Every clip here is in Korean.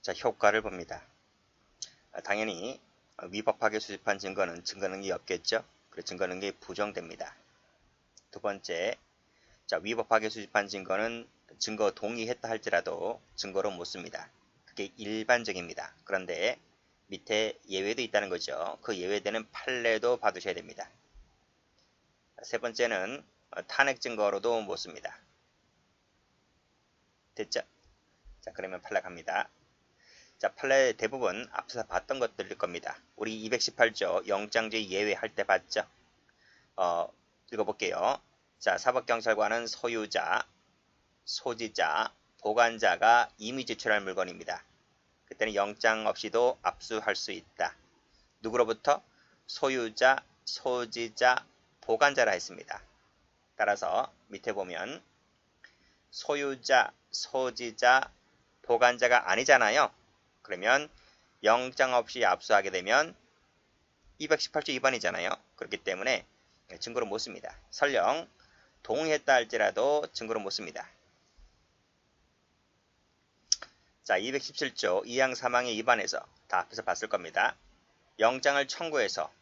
자, 효과를 봅니다. 당연히 위법하게 수집한 증거는 증거 능력이 없겠죠. 그래서 증거 능력이 부정됩니다. 두 번째, 자, 위법하게 수집한 증거는 증거 동의했다 할지라도 증거로 못 씁니다. 그게 일반적입니다. 그런데 밑에 예외도 있다는 거죠. 그 예외되는 판례도 봐두셔야 됩니다. 세 번째는 탄핵 증거로도 못 씁니다. 됐죠? 자, 그러면 판례 갑니다. 자, 판례 대부분 앞서 봤던 것들일 겁니다. 우리 218조 영장주의 예외할 때 봤죠? 읽어볼게요. 자, 사법경찰관은 소유자, 소지자, 보관자가 이미 제출할 물건입니다. 그때는 영장 없이도 압수할 수 있다. 누구로부터? 소유자, 소지자, 보관자라 했습니다. 따라서 밑에 보면 소유자, 소지자, 보관자가 아니잖아요. 그러면 영장 없이 압수하게 되면 218조 위반이잖아요. 그렇기 때문에 증거로 못 씁니다. 설령 동의했다 할지라도 증거로 못 씁니다. 자, 217조 2항 3항에 위반해서 다 앞에서 봤을 겁니다. 영장을 청구해서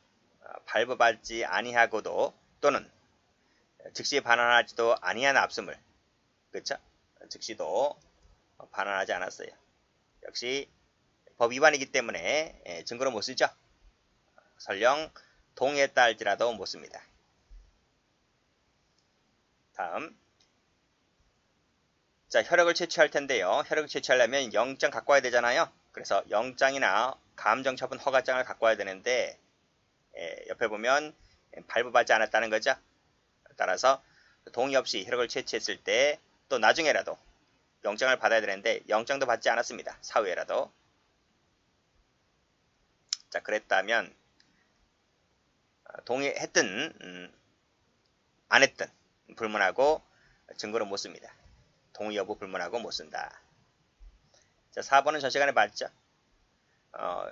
발부받지 아니하고도 또는 즉시 반환하지도 아니한 압수물, 그렇죠? 즉시도 반환하지 않았어요. 역시 법 위반이기 때문에 증거로 못 쓰죠. 설령 동의했다 할지라도 못 씁니다. 다음, 자, 혈액을 채취할 텐데요. 혈액을 채취하려면 영장 갖고 와야 되잖아요. 그래서 영장이나 감정처분 허가장을 갖고 와야 되는데 옆에 보면 발부받지 않았다는 거죠. 따라서 동의 없이 혈액을 채취했을 때 또 나중에라도 영장을 받아야 되는데 영장도 받지 않았습니다. 사후에라도. 자, 그랬다면 동의했든 안 했든 불문하고 증거로 못 씁니다. 동의 여부 불문하고 못 쓴다. 자, 4번은 전 시간에 봤죠.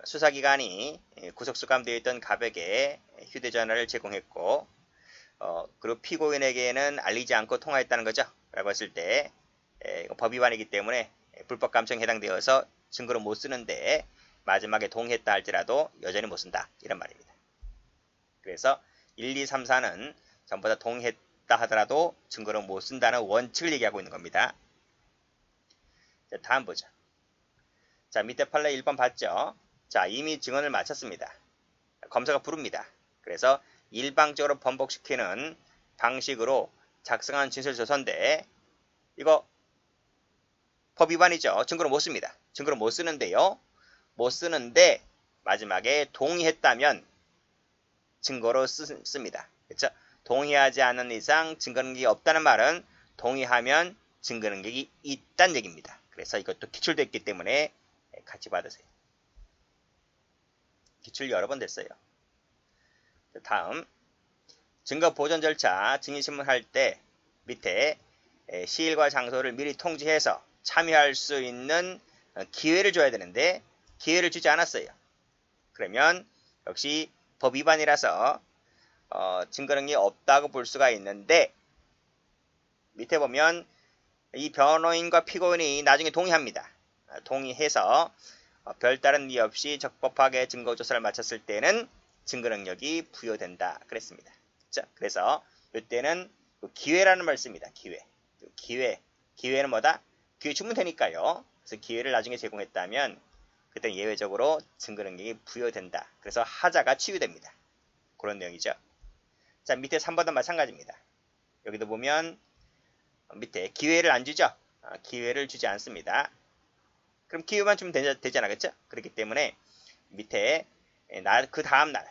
수사기관이 구속수감되어 있던 갑에게 휴대전화를 제공했고 그리고 피고인에게는 알리지 않고 통화했다는 거죠. 라고 했을 때 법 위반이기 때문에 불법 감청에 해당되어서 증거로 못 쓰는데 마지막에 동의했다 할지라도 여전히 못 쓴다. 이런 말입니다. 그래서 1, 2, 3, 4는 전부 다 동의했다 하더라도 증거로 못 쓴다는 원칙을 얘기하고 있는 겁니다. 자, 다음 보죠. 자, 밑에 판례 1번 봤죠? 자, 이미 증언을 마쳤습니다. 검사가 부릅니다. 그래서 일방적으로 번복시키는 방식으로 작성한 진술조서인데 이거 법 위반이죠. 증거로 못 씁니다. 증거로 못 쓰는데요. 못 쓰는데 마지막에 동의했다면 증거로 씁니다. 그렇죠? 동의하지 않는 이상 증거 능력이 없다는 말은 동의하면 증거 능력이 있다는 얘기입니다. 그래서 이것도 기출되어 있기 때문에 같이 받으세요. 기출 여러 번 됐어요. 다음, 증거 보존 절차 증인신문할 때 밑에 시일과 장소를 미리 통지해서 참여할 수 있는 기회를 줘야 되는데 기회를 주지 않았어요. 그러면 역시 법 위반이라서 증거 능력이 없다고 볼 수가 있는데 밑에 보면 이 변호인과 피고인이 나중에 동의합니다. 동의해서 별다른 이유 없이 적법하게 증거조사를 마쳤을 때는 증거 능력이 부여된다 그랬습니다. 자, 그래서 이때는 기회라는 말 씁니다. 기회는 뭐다? 기회 주면 되니까요. 그래서 기회를 나중에 제공했다면 그때 예외적으로 증거 능력이 부여된다. 그래서 하자가 치유됩니다. 그런 내용이죠. 자, 밑에 3번도 마찬가지입니다. 여기도 보면 밑에 기회를 안 주죠. 기회를 주지 않습니다. 그럼 기회만 주면 되잖아, 그렇죠? 그렇기 때문에 밑에 그 다음 날,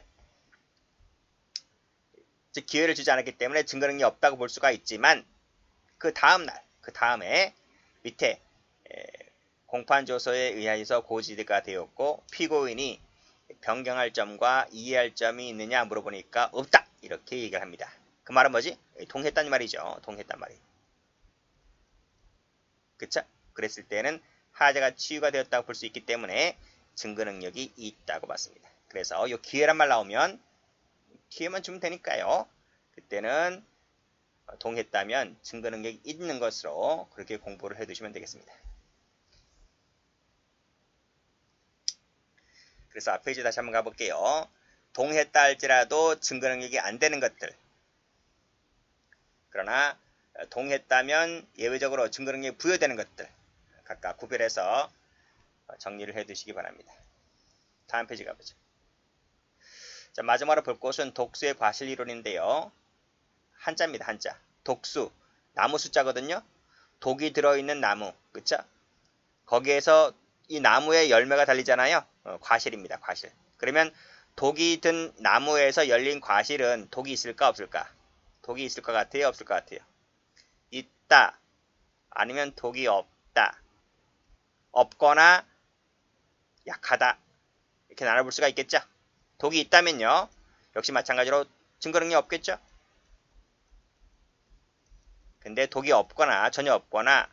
즉 기회를 주지 않았기 때문에 증거 능력이 없다고 볼 수가 있지만 그 다음 날, 그 다음에 밑에 공판조서에 의하여서 고지가 되었고 피고인이 변경할 점과 이해할 점이 있느냐 물어보니까 없다 이렇게 얘기를 합니다. 그 말은 뭐지? 동의했다는 말이죠. 동의했단 말이. 그쵸? 그랬을 때는 하자가 치유가 되었다고 볼 수 있기 때문에 증거 능력이 있다고 봤습니다. 그래서 이 기회란 말 나오면 기회만 주면 되니까요. 그때는 동의했다면 증거 능력이 있는 것으로 그렇게 공부를 해두시면 되겠습니다. 그래서 앞 페이지 다시 한번 가볼게요. 동했다 할지라도 증거 능력이 안 되는 것들. 그러나 동했다면 예외적으로 증거 능력이 부여되는 것들. 각각 구별해서 정리를 해 두시기 바랍니다. 다음 페이지 가보죠. 자, 마지막으로 볼 것은 독수의 과실 이론인데요. 한자입니다. 한자. 독수. 나무 숫자거든요. 독이 들어있는 나무. 그쵸? 거기에서 이 나무에 열매가 달리잖아요. 과실입니다. 과실. 그러면 독이 든 나무에서 열린 과실은 독이 있을까 없을까? 독이 있을 것 같아요? 없을 것 같아요? 있다. 아니면 독이 없다. 없거나 약하다. 이렇게 나눠볼 수가 있겠죠? 독이 있다면요. 역시 마찬가지로 증거 능력이 없겠죠? 근데 독이 없거나 전혀 없거나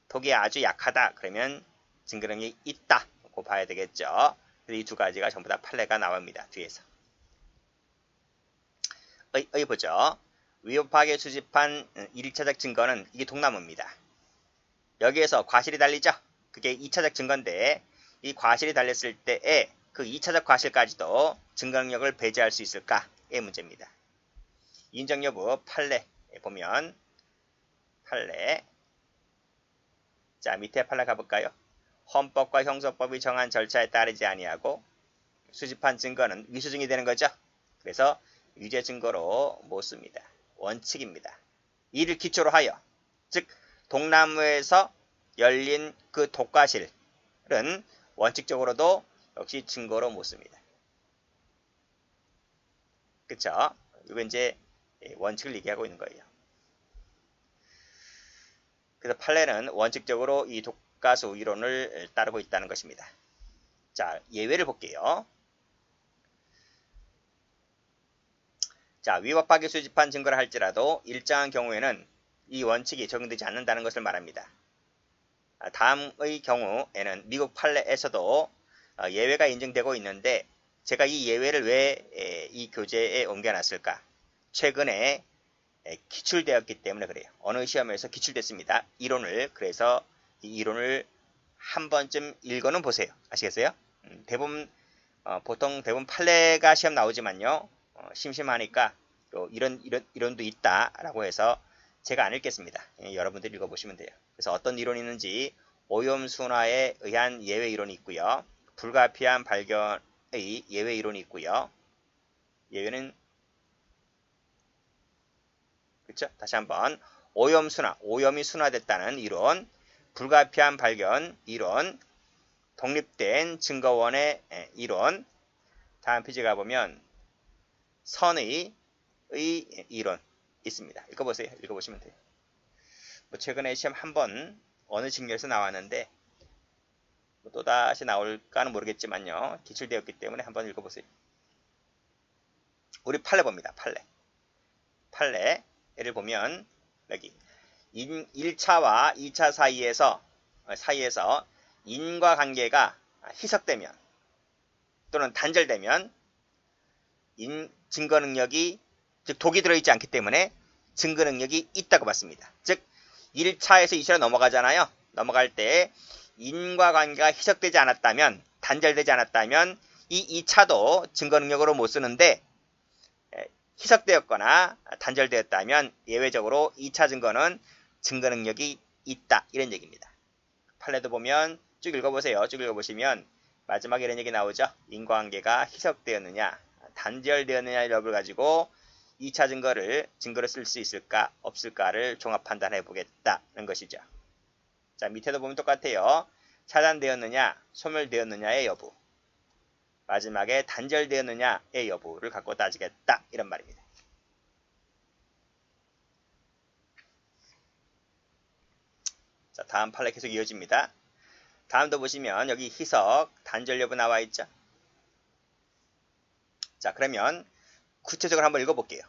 독이 아주 약하다. 그러면 증거 능력이 있다. 고 봐야 되겠죠? 이 두 가지가 전부 다 판례가 나옵니다. 뒤에서. 보죠. 위법하게 수집한 1차적 증거는 이게 독나무입니다. 여기에서 과실이 달리죠? 그게 2차적 증거인데 이 과실이 달렸을 때에 그 2차적 과실까지도 증거 능력을 배제할 수 있을까의 문제입니다. 인정 여부 판례 보면 판례. 자, 밑에 판례 가볼까요? 헌법과 형소법이 정한 절차에 따르지 아니하고 수집한 증거는 위수증이 되는 거죠. 그래서 유죄 증거로 못 씁니다. 원칙입니다. 이를 기초로 하여 즉 독나무에서 열린 그 독과실은 원칙적으로도 역시 증거로 못 씁니다. 그쵸? 이거 이제 원칙을 얘기하고 있는 거예요. 그래서 판례는 원칙적으로 이 독가수 이론을 따르고 있다는 것입니다. 자, 예외를 볼게요. 자, 위법하게 수집한 증거를 할지라도 일정한 경우에는 이 원칙이 적용되지 않는다는 것을 말합니다. 다음의 경우에는 미국 판례에서도 예외가 인정되고 있는데 제가 이 예외를 왜 이 교재에 옮겨놨을까? 최근에 기출되었기 때문에 그래요. 어느 시험에서 기출됐습니다. 이론을. 그래서 이 이론을 한 번쯤 읽어는 보세요. 아시겠어요? 대부분 보통 대부분 판례가 시험 나오지만요. 심심하니까 또 이론도 있다라고 해서 제가 안 읽겠습니다. 여러분들이 읽어보시면 돼요. 그래서 어떤 이론이 있는지 오염순화에 의한 예외 이론이 있고요. 불가피한 발견의 예외 이론이 있고요. 예외는 그렇죠? 다시 한번 오염순화, 오염이 순화됐다는 이론, 불가피한 발견 이론, 독립된 증거원의 이론. 다음 페이지 가보면 선의 이론 있습니다. 읽어보세요. 읽어보시면 돼요. 뭐 최근에 시험 한 번 어느 직렬에서 나왔는데 뭐 또다시 나올까는 모르겠지만요. 기출되었기 때문에 한번 읽어보세요. 우리 판례 봅니다. 판례. 판례를 보면 여기 1차와 2차 사이에서 인과관계가 희석되면 또는 단절되면 증거 능력이 즉 독이 들어있지 않기 때문에 증거 능력이 있다고 봤습니다. 즉 1차에서 2차로 넘어가잖아요. 넘어갈 때 인과관계가 희석되지 않았다면 단절되지 않았다면 이 2차도 증거 능력으로 못 쓰는데 희석되었거나 단절되었다면 예외적으로 2차 증거는 증거 능력이 있다. 이런 얘기입니다. 판례도 보면 쭉 읽어보세요. 쭉 읽어보시면 마지막에 이런 얘기 나오죠. 인과관계가 희석되었느냐 단절되었느냐 여부를 가지고 2차 증거를 쓸 수 있을까 없을까를 종합 판단해 보겠다는 것이죠. 자, 밑에도 보면 똑같아요. 차단되었느냐 소멸되었느냐의 여부, 마지막에 단절되었느냐의 여부를 갖고 따지겠다 이런 말입니다. 자, 다음 판례 계속 이어집니다. 다음도 보시면 여기 희석 단절 여부 나와 있죠. 자, 그러면 구체적으로 한번 읽어볼게요.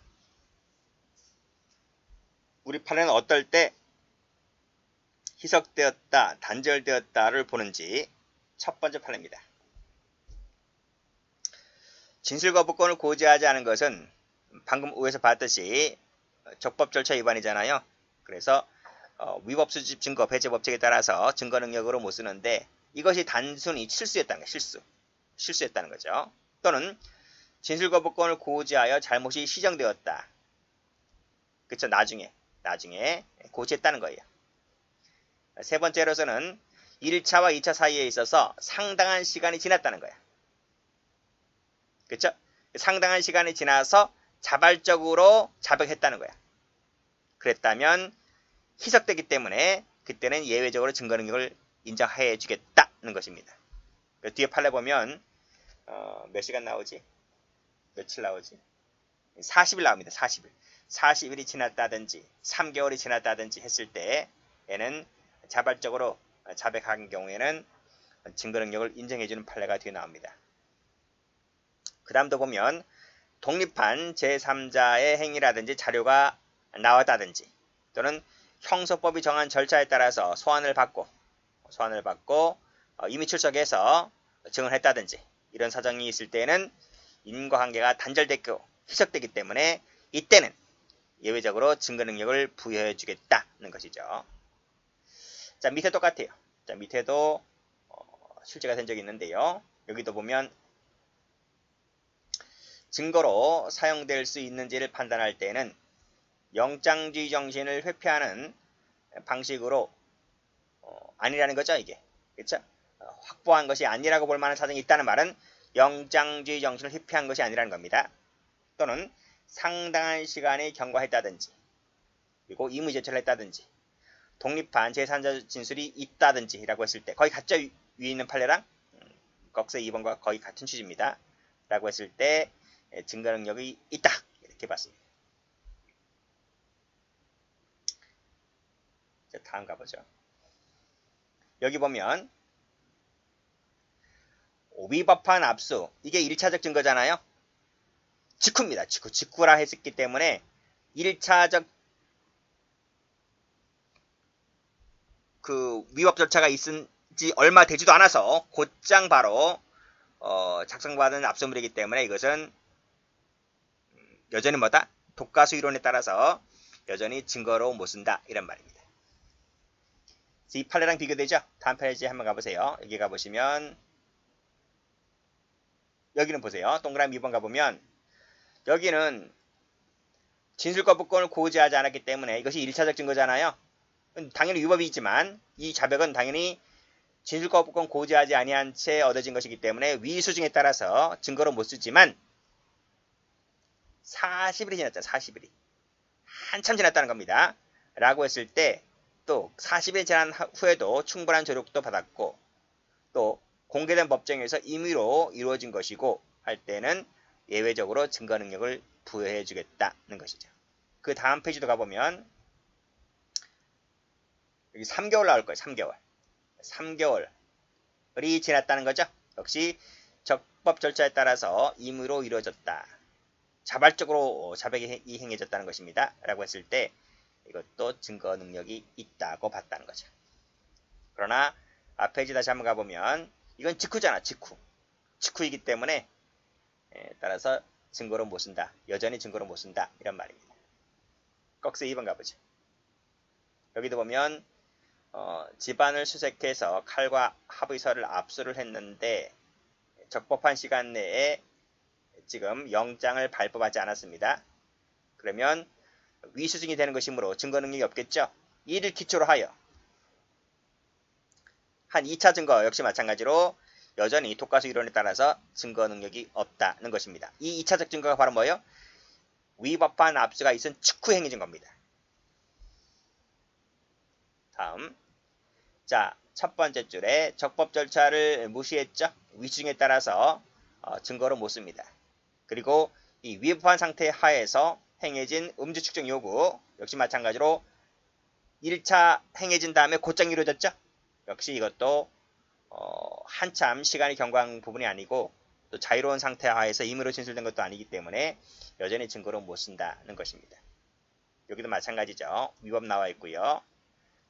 우리 판례는 어떨 때 희석되었다, 단절되었다를 보는지 첫 번째 판례입니다. 진술거부권을 고지하지 않은 것은 방금 위에서 봤듯이 적법 절차 위반이잖아요. 그래서 위법 수집 증거 배제 법칙에 따라서 증거 능력으로 못 쓰는데 이것이 단순히 실수였다는 거예요. 실수. 실수했다는 거죠. 또는 진술거부권을 고지하여 잘못이 시정되었다. 그쵸? 나중에 고지했다는 거예요. 세 번째로서는 1차와 2차 사이에 있어서 상당한 시간이 지났다는 거야. 그쵸? 상당한 시간이 지나서 자발적으로 자백했다는 거야. 그랬다면 희석되기 때문에 그때는 예외적으로 증거 능력을 인정해 주겠다는 것입니다. 뒤에 판례 보면 몇 시간 나오지? 며칠 나오지? 40일 나옵니다. 40일. 40일이 지났다든지 3개월이 지났다든지 했을 때에는 자발적으로 자백한 경우에는 증거 능력을 인정해주는 판례가 뒤에 나옵니다. 그 다음도 보면 독립한 제3자의 행위라든지 자료가 나왔다든지 또는 형소법이 정한 절차에 따라서 소환을 받고 임의 출석해서 증언을 했다든지 이런 사정이 있을 때는 인과관계가 단절됐고 희석되기 때문에 이때는 예외적으로 증거 능력을 부여해 주겠다는 것이죠. 자, 밑에 똑같아요. 자, 밑에도 실제가 된 적이 있는데요. 여기도 보면 증거로 사용될 수 있는지를 판단할 때는 영장주의 정신을 회피하는 방식으로 아니라는 거죠, 이게. 그렇죠? 확보한 것이 아니라고 볼 만한 사정이 있다는 말은 영장주의 정신을 회피한 것이 아니라는 겁니다. 또는 상당한 시간이 경과했다든지 그리고 임의 제출을 했다든지 독립한 제3자 진술이 있다든지 라고 했을 때 거의 같죠? 위에 있는 판례랑 꺽쇠 2번과 거의 같은 취지입니다. 라고 했을 때 증거 능력이 있다 이렇게 봤습니다. 자, 다음 가보죠. 여기 보면 위법한 압수 이게 1차적 증거잖아요. 직후입니다. 직후라 했기 때문에 1차적 그 위법 절차가 있은지 얼마 되지도 않아서 곧장 바로 작성받은 압수물이기 때문에 이것은 여전히 뭐다? 독가수 이론에 따라서 여전히 증거로 못 쓴다 이런 말입니다. 이 판례랑 비교되죠? 다음 페이지 한번 가보세요. 여기 가보시면 여기는 보세요. 동그라미 2번 가보면 여기는 진술거부권을 고지하지 않았기 때문에 이것이 1차적 증거잖아요. 당연히 위법이 있지만 이 자백은 당연히 진술거부권 고지하지 아니한 채 얻어진 것이기 때문에 위수증에 따라서 증거로 못 쓰지만 40일이 지났잖아요. 40일이. 한참 지났다는 겁니다. 라고 했을 때 또 40일 지난 후에도 충분한 조력도 받았고 또 공개된 법정에서 임의로 이루어진 것이고 할 때는 예외적으로 증거 능력을 부여해 주겠다는 것이죠. 그 다음 페이지도 가보면 여기 3개월 나올 거예요. 3개월. 3개월이 지났다는 거죠. 역시 적법 절차에 따라서 임의로 이루어졌다. 자발적으로 자백이 행해졌다는 것입니다. 라고 했을 때 이것도 증거 능력이 있다고 봤다는 거죠. 그러나 앞 페이지 다시 한번 가보면 이건 직후잖아. 직후이기 때문에 따라서 증거로 못 쓴다. 여전히 증거로 못 쓴다. 이런 말입니다. 꺽쇠 2번 가보죠. 여기도 보면 집안을 수색해서 칼과 합의서를 압수를 했는데 적법한 시간 내에 지금 영장을 발법하지 않았습니다. 그러면 위수증이 되는 것이므로 증거 능력이 없겠죠. 이를 기초로 하여 한 2차 증거 역시 마찬가지로 여전히 독가수 이론에 따라서 증거 능력이 없다는 것입니다. 이 2차적 증거가 바로 뭐예요? 위법한 압수가 있은 직후 행위인 겁니다. 다음 자, 첫 번째 줄에 적법 절차를 무시했죠. 위수증에 따라서 증거로 못 씁니다. 그리고 이 위법한 상태 하에서 행해진 음주 측정 요구 역시 마찬가지로 1차 행해진 다음에 곧장 이루어졌죠. 역시 이것도 한참 시간이 경과한 부분이 아니고 또 자유로운 상태 하에서 임의로 진술된 것도 아니기 때문에 여전히 증거로 못 쓴다는 것입니다. 여기도 마찬가지죠. 위법 나와 있고요.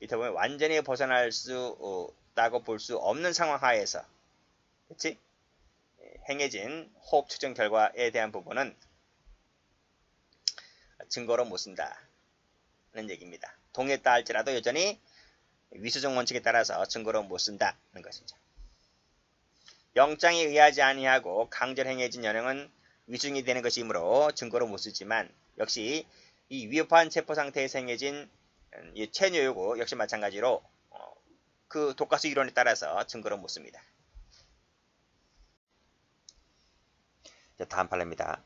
밑에 보면 완전히 벗어날 수 있다고 볼 수 없는 상황 하에서 그치? 행해진 호흡 측정 결과에 대한 부분은 증거로 못 쓴다는 얘기입니다. 동의했다 할지라도 여전히 위수정 원칙에 따라서 증거로 못 쓴다는 것이죠. 영장에 의하지 아니하고 강제로 행해진 연행은 위증이 되는 것이므로 증거로 못 쓰지만 역시 이 위협한 체포 상태에서 행해진 이 체류 요구 역시 마찬가지로 그 독가스 이론에 따라서 증거로 못 씁니다. 자, 다음 판례입니다.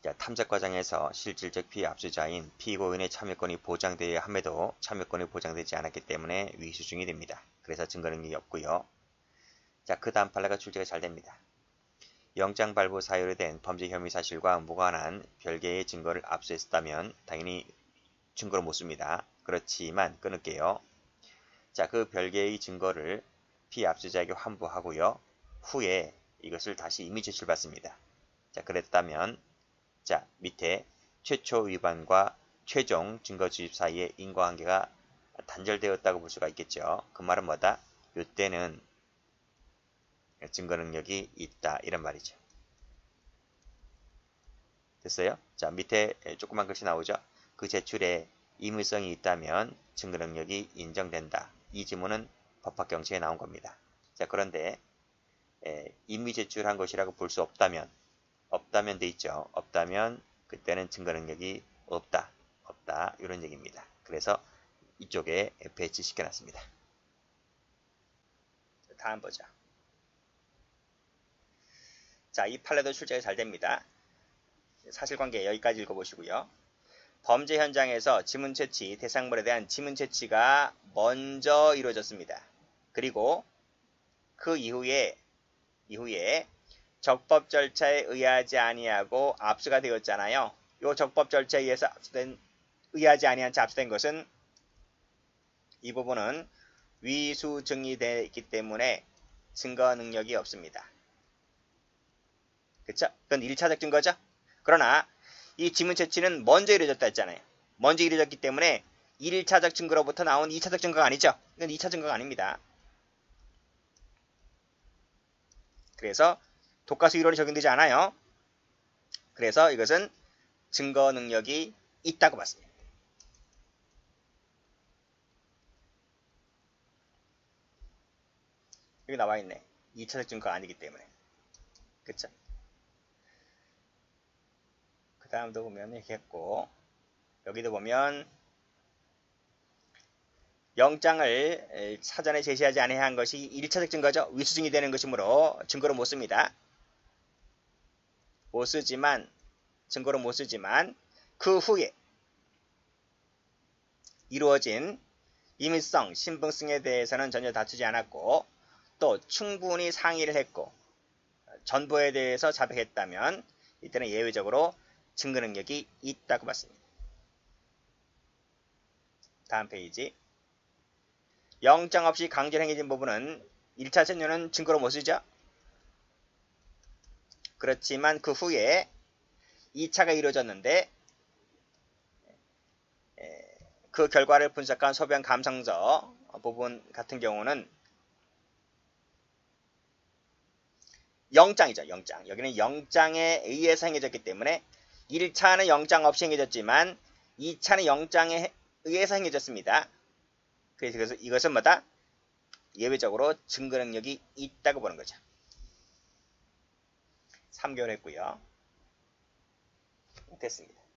자, 탐색 과정에서 실질적 피의 압수자인 피고인의 참여권이 보장되어야 함에도 참여권이 보장되지 않았기 때문에 위수중이 됩니다. 그래서 증거 능력이 없고요. 자, 그 다음 판례가 출제가 잘 됩니다. 영장 발부 사유로 된 범죄 혐의 사실과 무관한 별개의 증거를 압수했다면 당연히 증거로 못 씁니다. 그렇지만 끊을게요. 자, 그 별개의 증거를 피압수자에게 환부하고요. 후에 이것을 다시 임의 제출받습니다. 자, 그랬다면 자, 밑에 최초 위반과 최종 증거 주입 사이의 인과관계가 단절되었다고 볼 수가 있겠죠. 그 말은 뭐다? 이때는 증거 능력이 있다 이런 말이죠. 됐어요? 자, 밑에 조그만 글씨 나오죠? 그 제출에 의무성이 있다면 증거 능력이 인정된다. 이 지문은 법학경치에 나온 겁니다. 자, 그런데 임의 제출한 것이라고 볼 수 없다면 돼 있죠. 없다면 그때는 증거 능력이 없다 이런 얘기입니다. 그래서 이쪽에 배치시켜 놨습니다. 다음 보자. 자, 이 판례도 출제가 잘 됩니다. 사실관계 여기까지 읽어보시고요. 범죄 현장에서 지문 채취, 대상물에 대한 지문 채취가 먼저 이루어졌습니다. 그리고 그 이후에 적법 절차에 의하지 아니하고 압수가 되었잖아요. 이 적법 절차에 의해서 의하지 아니한 채 압수된 것은 이 부분은 위수증이 되기 때문에 증거 능력이 없습니다. 그쵸? 그건 1차적 증거죠? 그러나 이 지문 채취는 먼저 이루어졌다 했잖아요. 먼저 이루어졌기 때문에 1차적 증거로부터 나온 2차적 증거가 아니죠. 이건 2차 증거가 아닙니다. 그래서 독가수 이론이 적용되지 않아요. 그래서 이것은 증거 능력이 있다고 봤습니다. 여기 나와 있네. 2차적 증거가 아니기 때문에. 그쵸? 그 다음도 보면 이렇게 했고, 여기도 보면 영장을 사전에 제시하지 아니한 것이 1차적 증거죠. 위수증이 되는 것이므로 증거로 못 씁니다. 증거로 못 쓰지만 그 후에 이루어진 임의성, 신빙성에 대해서는 전혀 다투지 않았고 또 충분히 상의를 했고 전부에 대해서 자백했다면 이때는 예외적으로 증거 능력이 있다고 봤습니다. 다음 페이지. 영장 없이 강제로 행해진 부분은 1차 전유는 증거로 못 쓰죠. 그렇지만 그 후에 2차가 이루어졌는데 그 결과를 분석한 소변 감성서 부분 같은 경우는 영장이죠. 영장. 여기는 영장에 의해서 행해졌기 때문에 1차는 영장 없이 행해졌지만 2차는 영장에 의해서 행해졌습니다. 그래서 이것은 뭐다? 예외적으로 증거 능력이 있다고 보는 거죠. 3개월 했고요. 됐습니다.